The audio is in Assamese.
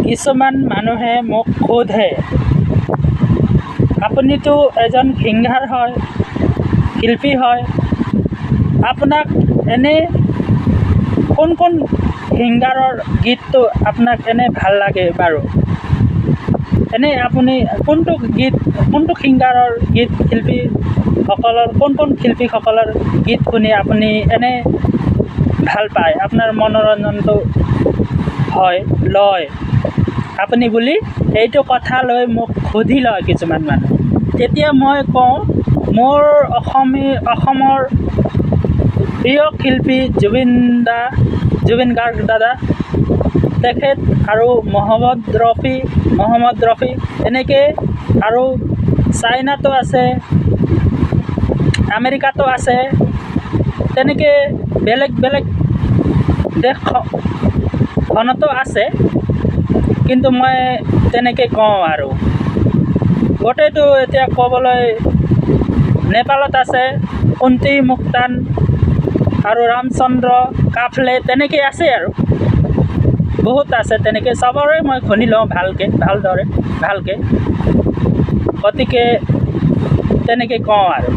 কিছুমান মানুহে মোক সোধে, আপুনিতো এজন সিংগাৰ হয়, শিল্পী হয়, আপোনাক এনে কোন সিংগাৰৰ গীতটো আপোনাক এনে ভাল লাগে বাৰু? এনে আপুনি কোনটো সিংগাৰৰ গীত, শিল্পীসকলৰ কোন শিল্পীসকলৰ গীত শুনি আপুনি এনে ভাল পায়, আপোনাৰ মনোৰঞ্জনটো লয় আপুনি বুলি এইটো কথা লৈ মোক সুধি লয় কিছুমান মানুহ। তেতিয়া মই কওঁ, মোৰ অসমৰ প্ৰিয় শিল্পী জুবিন গাৰ্গ দাদা, তেখেত আৰু মহম্মদ ৰফি এনেকৈ আৰু চাইনাতো আছে, আমেৰিকাতো আছে, তেনেকৈ বেলেগ দেশখনতো আছে। কিন্তু মই তেনেকৈ কওঁ আৰু গোটেইটো এতিয়া ক'বলৈ নেপালত আছে কুন্তি মুক্তান আৰু ৰামচন্দ্ৰ কাফলে, তেনেকৈ আছে আৰু বহুত আছে। তেনেকৈ চবৰে মই শুনি লওঁ ভালকৈ, গতিকে তেনেকৈ কওঁ আৰু।